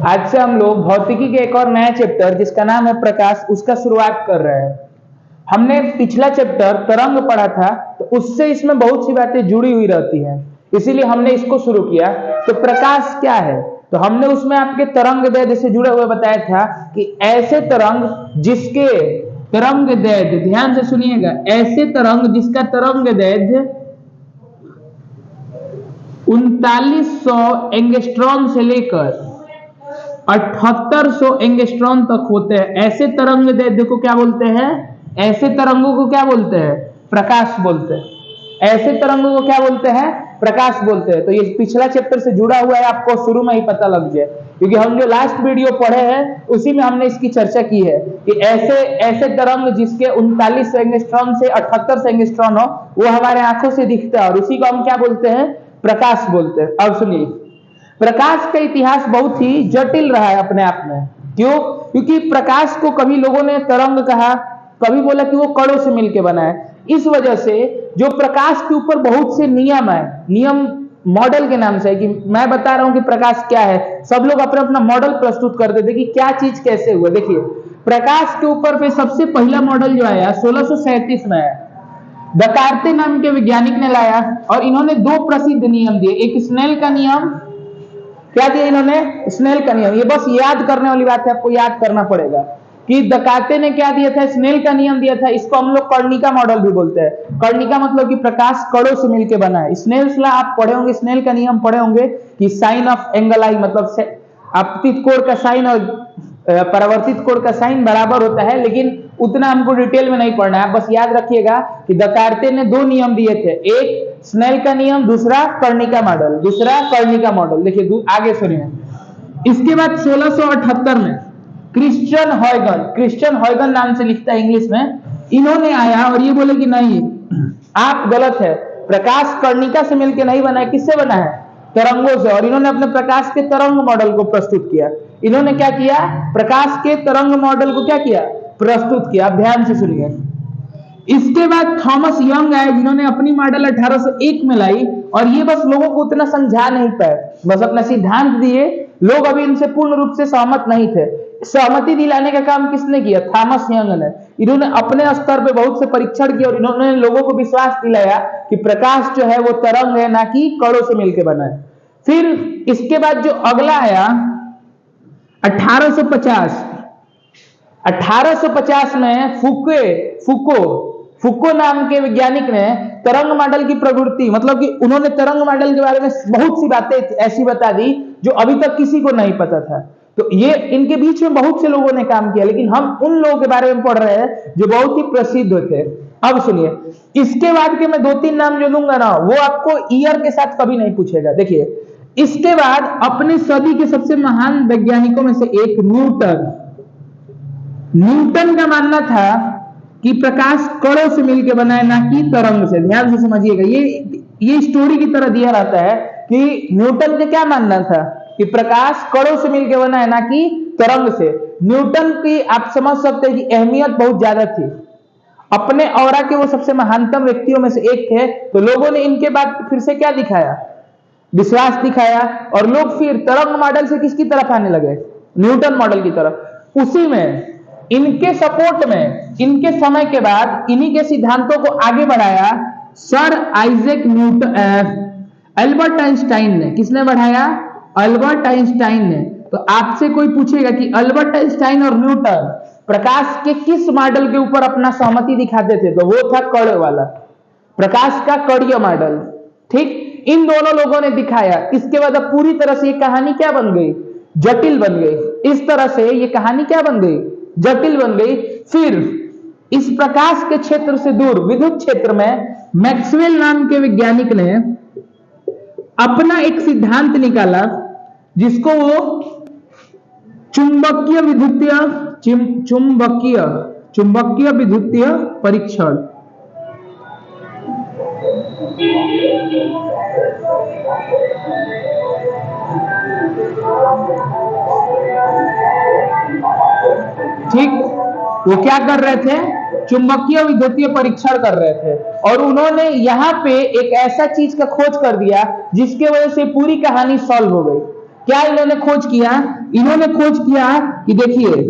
आज से हम लोग भौतिकी के एक और नया चैप्टर जिसका नाम है प्रकाश, उसका शुरुआत कर रहे हैं। हमने पिछला चैप्टर तरंग पढ़ा था, तो उससे इसमें बहुत सी बातें जुड़ी हुई रहती हैं, इसीलिए हमने इसको शुरू किया। तो प्रकाश क्या है, तो हमने उसमें आपके तरंग दैर्ध्य से जुड़े हुए बताया था कि ऐसे तरंग जिसके तरंग दैर्ध्य, ध्यान से सुनिएगा, ऐसे तरंग जिसका तरंग दैर्ध्य 3900 एंगस्ट्रॉम से लेकर 7800 एंगस्ट्रॉम तक होते हैं, ऐसे तरंग दैर्ध्य को क्या बोलते हैं? ऐसे तरंगों को क्या बोलते हैं? प्रकाश बोलते हैं। ऐसे तरंगों को क्या बोलते हैं? प्रकाश बोलते हैं। तो ये पिछला चैप्टर से जुड़ा हुआ है, आपको शुरू में ही पता लग जाए, क्योंकि हम जो लास्ट वीडियो पढ़े हैं उसी में हमने इसकी चर्चा की है कि ऐसे ऐसे तरंग जिसके 39 एंगस्ट्रॉम से 78 एंगस्ट्रॉम हो, वो हमारे आंखों से दिखता है और उसी को हम क्या बोलते हैं? प्रकाश बोलते हैं। अब सुनिए, प्रकाश का इतिहास बहुत ही जटिल रहा है अपने आप में। क्यों? क्योंकि प्रकाश को कभी लोगों ने तरंग कहा, कभी बोला कि वो कणों से मिलकर बना है। इस वजह से जो प्रकाश के ऊपर बहुत से नियम है, नियम मॉडल के नाम से है, कि मैं बता रहा हूं कि प्रकाश क्या है, सब लोग अपना अपना मॉडल प्रस्तुत कर देते कि क्या चीज कैसे हुआ। देखिए, प्रकाश के ऊपर पे सबसे पहला मॉडल जो आया 1637 में है, दकार्ते नाम के वैज्ञानिक ने लाया, और इन्होंने दो प्रसिद्ध नियम दिए। एक स्नेल का नियम, क्या दिया इन्होंने? स्नेल का नियम। ये बस याद करने वाली बात है, आपको याद करना पड़ेगा कि दकार्ते ने क्या दिया था? स्नेल का नियम दिया था। इसको हम लोग कर्णिका मॉडल भी बोलते हैं। कर्णिका मतलब कि प्रकाश कणों से मिलकर बना है। स्नेल्स लॉ आप पढ़े होंगे, स्नेल का नियम पढ़े होंगे कि साइन ऑफ एंगल आई, मतलब आपतित कोण का साइन और परावर्तित कोण का साइन बराबर होता है, लेकिन उतना हमको डिटेल में नहीं पढ़ना है। बस याद रखिएगा कि दकार्ते ने दो नियम दिए थे, एक स्नेल का नियम, दूसरा कर्णिका मॉडल, दूसरा कर्णिका मॉडल। देखिए आगे सुनिए। इसके बाद 1678 में क्रिश्चियन हॉयगन नाम से लिखता है इंग्लिश में, इन्होंने आया और ये बोले कि नहीं, आप गलत है, प्रकाश कर्णिका से मिलकर नहीं बना है। किससे बना है? तरंगों से। और इन्होंने अपने प्रकाश के तरंग मॉडल को प्रस्तुत किया। इन्होंने क्या किया? प्रकाश के तरंग मॉडल को क्या किया? प्रस्तुत किया। ध्यान से सुनिए। इसके बाद थॉमस यंग आए, जिन्होंने अपनी मॉडल 1801 में लाई, और ये बस लोगों को उतना समझा नहीं पाए, बस अपना सिद्धांत दिए। लोग अभी इनसे पूर्ण रूप से सहमत नहीं थे। सहमति दिलाने का काम किसने किया? थॉमस यंग ने। इन्होंने अपने स्तर पे बहुत से परीक्षण किए और इन्होंने लोगों को विश्वास दिलाया कि प्रकाश जो है वो तरंग है, ना कि कणों से मिलकर बना है। फिर इसके बाद जो अगला आया 1850 में फुको नाम के वैज्ञानिक ने तरंग मॉडल की प्रवृत्ति, मतलब कि उन्होंने तरंग मॉडल के बारे में बहुत सी बातें ऐसी बता दी जो अभी तक किसी को नहीं पता था। तो ये इनके बीच में बहुत से लोगों ने काम किया, लेकिन हम उन लोगों के बारे में पढ़ रहे हैं जो बहुत ही प्रसिद्ध थे। अब सुनिए, इसके बाद के मैं दो तीन नाम जो दूंगा ना, वो आपको ईयर के साथ कभी नहीं पूछेगा। देखिए, इसके बाद अपने सदी के सबसे महान वैज्ञानिकों में से एक न्यूटन का मानना था कि प्रकाश कणों से मिलकर बना है, ना कि तरंग से। ध्यान से समझिएगा, ये स्टोरी की तरह दिया रहता है कि न्यूटन का क्या मानना था कि प्रकाश कणों से मिलकर बना है, ना कि तरंग से। न्यूटन की आप समझ सकते हैं कि अहमियत बहुत ज्यादा थी, अपने औरा के वो सबसे महानतम व्यक्तियों में से एक थे। तो लोगों ने इनके बाद फिर से क्या दिखाया? विश्वास दिखाया, और लोग फिर तरंग मॉडल से किसकी तरफ आने लगे? न्यूटन मॉडल की तरफ। उसी में इनके सपोर्ट में, इनके समय के बाद इन्हीं के सिद्धांतों को आगे बढ़ाया sir Isaac Newton, Albert Einstein ने। किसने बढ़ाया? अल्बर्ट आइंस्टाइन ने। तो आपसे कोई पूछेगा कि अल्बर्ट आइंस्टाइन और न्यूटन प्रकाश के किस मॉडल के ऊपर अपना सहमति दिखाते थे, तो वो था कण वाला, प्रकाश का कणीय मॉडल। ठीक, इन दोनों लोगों ने दिखाया। इसके बाद अब पूरी तरह से ये कहानी क्या बन गई? जटिल बन गई। इस तरह से ये कहानी क्या बन गई? जटिल बन गई। फिर इस प्रकाश के क्षेत्र से दूर विद्युत क्षेत्र में मैक्सवेल नाम के वैज्ञानिक ने अपना एक सिद्धांत निकाला, जिसको वो चुंबकीय विद्युतीय परीक्षण, ठीक, वो क्या कर रहे थे? चुंबकीय विद्युतीय परीक्षण कर रहे थे। और उन्होंने यहाँ पे एक ऐसा चीज का खोज कर दिया जिसके वजह से पूरी कहानी सॉल्व हो गई। क्या इन्होंने खोज किया? इन्होंने खोज किया कि देखिए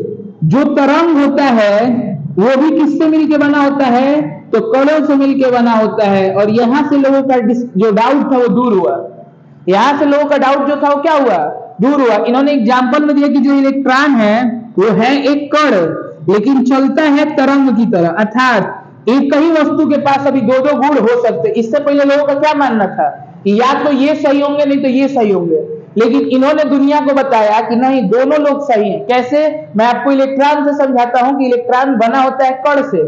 जो तरंग होता है वो भी किससे मिलके बना होता है? तो कणों से मिलके बना होता है। और यहां से लोगों का जो डाउट था वो दूर हुआ। यहां से लोगों का डाउट जो था वो क्या हुआ? दूर हुआ। इन्होंने एग्जाम्पल में दिया कि जो इलेक्ट्रॉन है वो है एक कण, लेकिन चलता है तरंग की तरह, अर्थात एक ही वस्तु के पास अभी दो दो गुण हो सकते। इससे पहले लोगों का क्या मानना था कि या तो ये सही होंगे नहीं तो ये सही होंगे, लेकिन इन्होंने दुनिया को बताया कि नहीं, दोनों लोग सही हैं। कैसे? मैं आपको इलेक्ट्रॉन से समझाता हूं कि इलेक्ट्रॉन बना होता है कण से,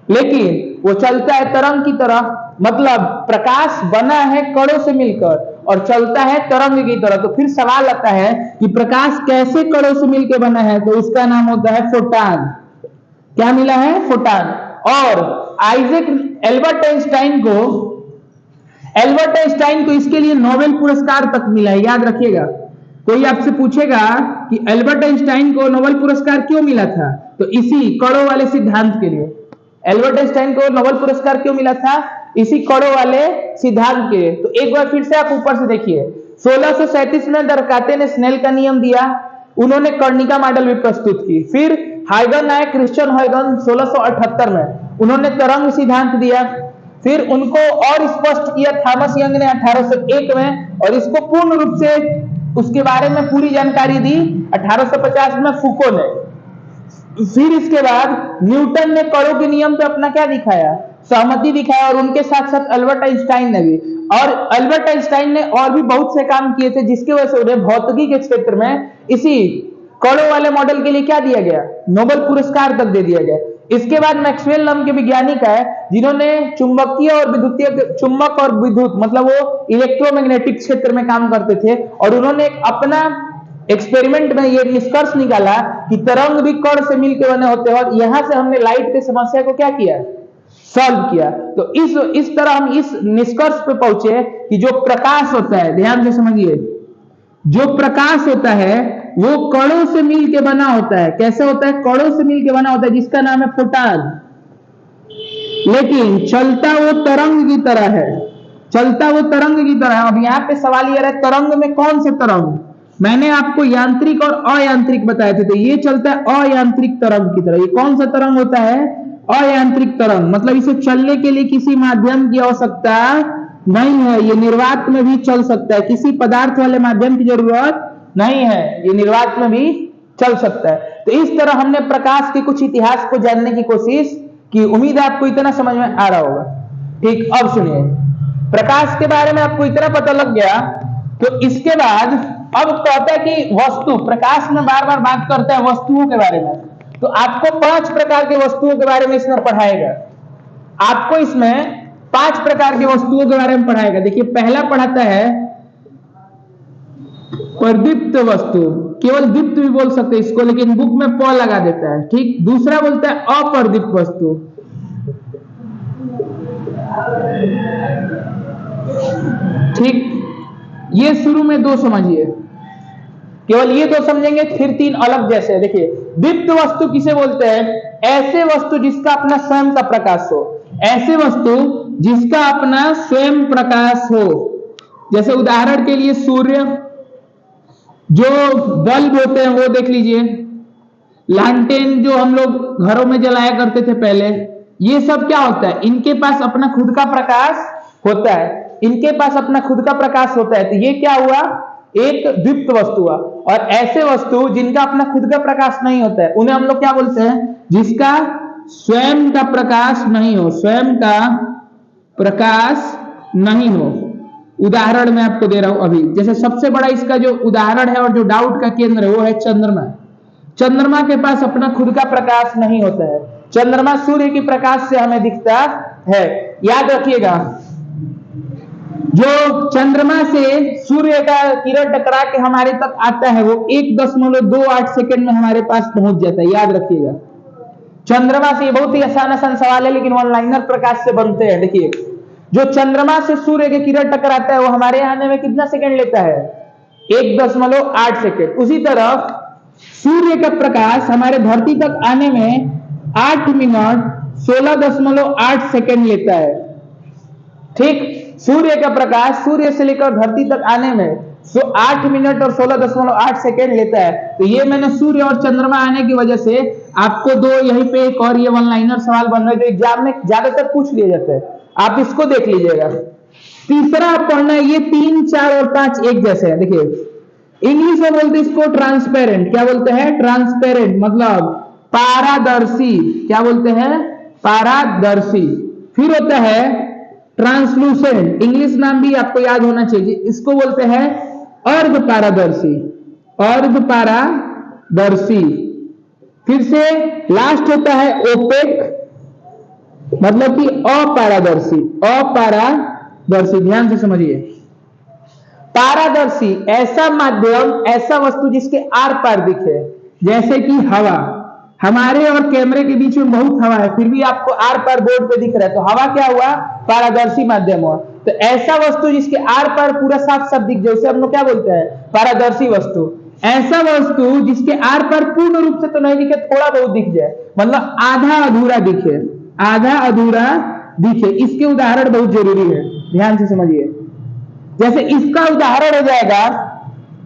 लेकिन वो चलता है तरंग की तरह। मतलब प्रकाश बना है कणों से मिलकर और चलता है तरंग की तरह। तो फिर सवाल आता है कि प्रकाश कैसे कणों से मिलकर बना है? तो उसका नाम होता है फोटॉन। क्या मिला है? फोटॉन। और आइजैक एल्बर्ट आइंस्टाइन को इसके लिए नोबेल पुरस्कार तक मिला है। याद रखिएगा, कोई आपसे पूछेगा कि एल्बर्ट आइंस्टाइन को नोबेल पुरस्कार क्यों मिला था, तो इसी कणों वाले सिद्धांत के लिए। एल्बर्ट आइंस्टाइन को नोबेल पुरस्कार क्यों मिला था? इसी कणों वाले सिद्धांत के लिए। तो एक बार फिर से आप ऊपर से देखिए, 1637 में दरकाते ने स्नेल का नियम दिया, उन्होंने कर्णिका मॉडल भी प्रस्तुत की। फिर हाइगन आए, क्रिश्चियन हाइगन 1678 में, उन्होंने तरंग सिद्धांत दिया। फिर उनको और स्पष्ट किया थॉमस यंग ने 1801 में, और इसको पूर्ण रूप से उसके बारे में पूरी जानकारी दी 1850 में फूको ने। फिर इसके बाद न्यूटन ने कणों के नियम पे अपना क्या दिखाया? सहमति दिखाया। और उनके साथ साथ अल्बर्ट आइंस्टाइन ने भी। और अल्बर्ट आइंस्टाइन ने और भी बहुत से काम किए थे, जिसकी वजह से उन्हें भौतिकी के क्षेत्र में इसी कणों वाले मॉडल के लिए क्या दिया गया? नोबेल पुरस्कार तक दे दिया गया। इसके बाद मैक्सवेल नाम के वैज्ञानिक है, जिन्होंने चुंबकीय और विद्युतीय, चुंबक और विद्युत मतलब वो इलेक्ट्रोमैग्नेटिक क्षेत्र में काम करते थे, और उन्होंने अपना एक्सपेरिमेंट में ये निष्कर्ष निकाला कि तरंग भी कण से मिलकर बने होते हैं। और यहां से हमने लाइट की समस्या को क्या किया? सॉल्व किया। तो इस तरह हम इस निष्कर्ष पे पहुंचे कि जो प्रकाश होता है, ध्यान से समझिए, जो प्रकाश होता है वो कणों से मिलकर बना होता है। कैसे होता है? कणों से मिलकर बना होता है, जिसका नाम है फोटॉन। लेकिन चलता वो तरंग की तरह है। चलता वो तरंग की तरह है। अब यहां पे सवाल यह है, तरंग में कौन से तरंग? मैंने आपको यांत्रिक और अयांत्रिक बताए थे, तो ये चलता है अयांत्रिक तरंग की तरह। ये कौन सा तरंग होता है? अयांत्रिक तरंग। मतलब इसे चलने के लिए किसी माध्यम की आवश्यकता नहीं है, ये निर्वात में भी चल सकता है। किसी पदार्थ वाले माध्यम की जरूरत नहीं है, ये निर्वात में भी चल सकता है। तो इस तरह हमने प्रकाश के कुछ इतिहास को जानने की कोशिश की। उम्मीद है आपको इतना समझ में आ रहा होगा। ठीक, अब सुनिए, प्रकाश के बारे में आपको इतना पता लग गया, तो इसके बाद अब कहता है कि वस्तु, प्रकाश में बार बार बात करता है वस्तुओं के बारे में। तो आपको 5 प्रकार की वस्तुओं के बारे में इसमें पढ़ाएगा। आपको इसमें 5 प्रकार की वस्तुओं के बारे में पढ़ाएगा। देखिए, पहला पढ़ाता है प्रदीप्त वस्तु, केवल दीप्त भी बोल सकते हैं इसको, लेकिन बुक में प लगा देता है। ठीक, दूसरा बोलता है अप्रदीप्त वस्तु। ठीक, ये शुरू में 2 समझिए, केवल ये 2 समझेंगे, फिर 3 अलग जैसे। देखिए, दीप्त वस्तु किसे बोलते हैं? ऐसे वस्तु जिसका अपना स्वयं का प्रकाश हो। ऐसे वस्तु जिसका अपना स्वयं प्रकाश हो। जैसे उदाहरण के लिए सूर्य, जो बल्ब होते हैं वो देख लीजिए, लालटेन जो हम लोग घरों में जलाया करते थे पहले, ये सब क्या होता है? इनके पास अपना खुद का प्रकाश होता है। इनके पास अपना खुद का प्रकाश होता है। तो ये क्या हुआ? एक दीप्त वस्तु हुआ। और ऐसे वस्तु जिनका अपना खुद का प्रकाश नहीं होता है, उन्हें हम लोग क्या बोलते हैं? जिसका स्वयं का प्रकाश नहीं हो। स्वयं का प्रकाश नहीं हो। उदाहरण मैं आपको दे रहा हूं अभी। जैसे सबसे बड़ा इसका जो उदाहरण है और जो डाउट का केंद्र है वो है चंद्रमा। चंद्रमा के पास अपना खुद का प्रकाश नहीं होता है। चंद्रमा सूर्य की प्रकाश से हमें दिखता है। याद रखिएगा, जो चंद्रमा से सूर्य का किरण टकरा के हमारे तक आता है वो 1.28 सेकंड में हमारे पास पहुंच जाता है। याद रखिएगा, चंद्रमा से, बहुत ही आसान सवाल है लेकिन ऑनलाइनर प्रकाश से बनते हैं। देखिए, जो चंद्रमा से सूर्य के किरण टकराता है वो हमारे आने में कितना सेकंड लेता है? 1.8 सेकंड। उसी तरह सूर्य का प्रकाश हमारे धरती तक आने में 8 मिनट 16.8 सेकंड लेता है। ठीक, सूर्य का प्रकाश सूर्य से लेकर धरती तक आने में 8 मिनट और 16.8 सेकेंड लेता है। तो ये मैंने सूर्य और चंद्रमा आने की वजह से आपको दो यहीं पे एक और ये वन लाइनर सवाल बन रहा है जो एग्जाम में ज्यादातर पूछ लिए जाते हैं, आप इसको देख लीजिएगा। तीसरा आप पढ़ना है, ये 3, 4 और 5 एक जैसे है। देखिए इंग्लिश में बोलते हैं इसको ट्रांसपेरेंट। क्या बोलते हैं? ट्रांसपेरेंट मतलब पारदर्शी। क्या बोलते हैं? पारदर्शी। फिर होता है ट्रांसलूसेंट, इंग्लिश नाम भी आपको याद होना चाहिए, इसको बोलते हैं अर्ध पारदर्शी। अर्ध पारदर्शी। फिर से लास्ट होता है ओपेक मतलब कि अपारदर्शी। अपारदर्शी, ध्यान से समझिए। पारदर्शी ऐसा माध्यम, ऐसा वस्तु जिसके आर पार दिखे, जैसे कि हवा। हमारे और कैमरे के बीच में बहुत हवा है, फिर भी आपको आर पार बोर्ड पे दिख रहा है, तो हवा क्या हुआ? पारदर्शी माध्यम हुआ। तो ऐसा वस्तु जिसके आर पार पूरा साफ साफ दिख जाए उसे हम लोग क्या बोलते हैं? पारदर्शी वस्तु। ऐसा वस्तु जिसके आर पार पूर्ण रूप से तो नहीं दिखे, थोड़ा बहुत दिख जाए, मतलब आधा अधूरा दिखे, आधा अधूरा दिखे, इसके उदाहरण बहुत जरूरी है, ध्यान से समझिए। जैसे इसका उदाहरण हो जाएगा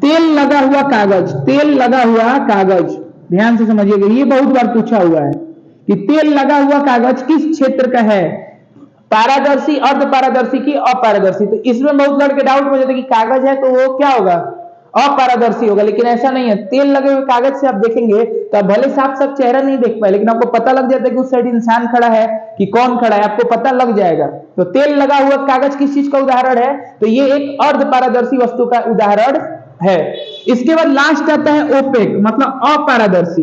तेल लगा हुआ कागज। तेल लगा हुआ कागज, ध्यान से समझिएगा, ये बहुत बार पूछा हुआ है कि तेल लगा हुआ कागज किस क्षेत्र का है? पारदर्शी, अर्ध पारदर्शी की अपारदर्शी। तो इसमें बहुत लड़के डाउट हो जाते कि कागज है तो वो क्या होगा? अपारदर्शी होगा, लेकिन ऐसा नहीं है। तेल लगे हुए कागज से आप देखेंगे तो आप भले साफ साफ चेहरा नहीं देख पाए, लेकिन आपको पता लग जाता है कि उस साइड इंसान खड़ा है कि कौन खड़ा है, आपको पता लग जाएगा। तो तेल लगा हुआ कागज किस चीज का उदाहरण है? तो ये एक अर्ध पारदर्शी वस्तु का उदाहरण है। इसके बाद लास्ट आता है ओपेक मतलब अपारदर्शी।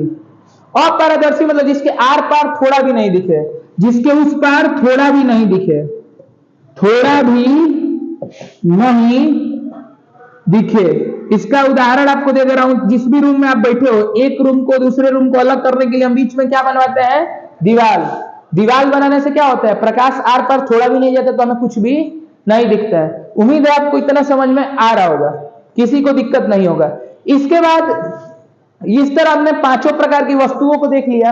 अपारदर्शी मतलब जिसके आर पार थोड़ा भी नहीं दिखे, जिसके उस पार थोड़ा भी नहीं दिखे, थोड़ा भी नहीं दिखे। इसका उदाहरण आपको दे दे रहा हूं। जिस भी रूम में आप बैठे हो, एक रूम को दूसरे रूम को अलग करने के लिए हम बीच में क्या बनवाते हैं? दीवार। दीवार बनाने से क्या होता है? प्रकाश आर पार थोड़ा भी नहीं जाता तो हमें कुछ भी नहीं दिखता है। उम्मीद है आपको इतना समझ में आ रहा होगा, किसी को दिक्कत नहीं होगा। इसके बाद इस तरह हमने पांचों प्रकार की वस्तुओं को देख लिया।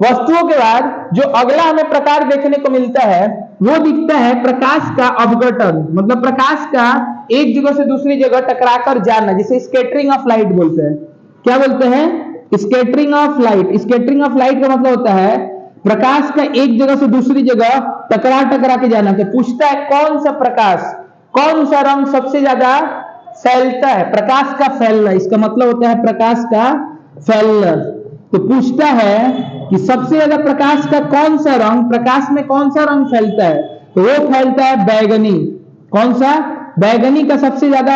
वस्तुओं के बाद जो अगला हमें प्रकार देखने को मिलता है वो दिखता है प्रकाश का अवघटन, मतलब प्रकाश का एक जगह से दूसरी जगह टकराकर जाना, जिसे स्कैटरिंग ऑफ लाइट बोलते हैं। क्या बोलते हैं? Scattering of light. Scattering of light का मतलब होता है प्रकाश का एक जगह से दूसरी जगह टकरा टकरा के जाना। तो पूछता है कौन सा प्रकाश, कौन सा रंग सबसे ज्यादा फैलता है? प्रकाश का फैलना, इसका मतलब होता है प्रकाश का फैलना। तो पूछता है कि सबसे ज्यादा प्रकाश का कौन सा रंग, प्रकाश में कौन सा रंग फैलता है? तो वो फैलता है बैगनी। कौन सा? बैगनी का सबसे ज्यादा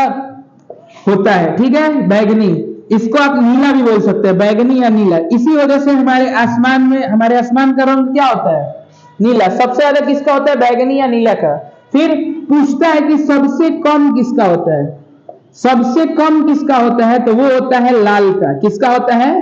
होता है, ठीक है, बैगनी। इसको आप नीला भी बोल सकते हैं, बैगनी या नीला। इसी वजह से हमारे आसमान में, हमारे आसमान का रंग क्या होता है? नीला। सबसे ज्यादा किसका होता है? बैगनी या नीला का। फिर पूछता है कि सबसे कम किसका होता है? सबसे कम किसका होता है? तो वो होता है लाल का। किसका होता है?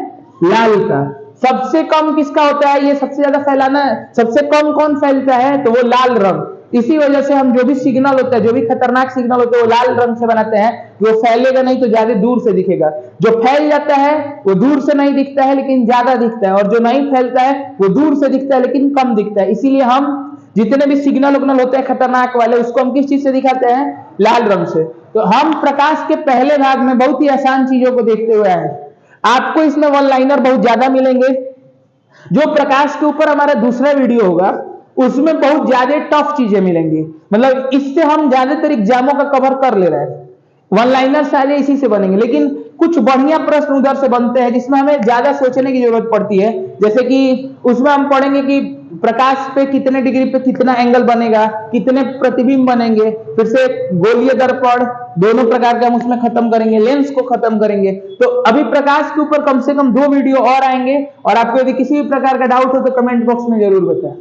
लाल का। सबसे कम किसका होता है? ये सबसे ज्यादा फैलाना है, सबसे कम कौन फैलता है? तो वो लाल रंग। इसी वजह से हम जो भी सिग्नल होता है, जो भी खतरनाक सिग्नल होता है, वो लाल रंग से बनाते हैं। वो फैलेगा नहीं तो ज्यादा दूर से दिखेगा। जो फैल जाता है वो दूर से नहीं दिखता है लेकिन ज्यादा दिखता है, और जो नहीं फैलता है वो दूर से दिखता है लेकिन कम दिखता है। इसीलिए हम जितने भी सिग्नल उग्नल होते हैं खतरनाक वाले, उसको हम किस चीज से दिखाते हैं? लाल रंग से। तो हम प्रकाश के पहले भाग में बहुत ही आसान चीजों को देखते हुए आए। आपको इसमें वन लाइनर बहुत ज्यादा मिलेंगे। जो प्रकाश के ऊपर हमारा दूसरा वीडियो होगा उसमें बहुत ज्यादा टफ चीजें मिलेंगी, मतलब इससे हम ज्यादातर एग्जामों का कवर कर ले रहे हैं। वन लाइनर सारे इसी से बनेंगे, लेकिन कुछ बढ़िया प्रश्न उधर से बनते हैं जिसमें हमें ज्यादा सोचने की जरूरत पड़ती है। जैसे कि उसमें हम पढ़ेंगे कि प्रकाश पे कितने डिग्री पे कितना एंगल बनेगा, कितने प्रतिबिंब बनेंगे, फिर से गोलीय दर्पण, दोनों प्रकार के हम उसमें खत्म करेंगे, लेंस को खत्म करेंगे। तो अभी प्रकाश के ऊपर कम से कम 2 वीडियो और आएंगे, और आपको यदि किसी भी प्रकार का डाउट हो तो कमेंट बॉक्स में जरूर बताएं।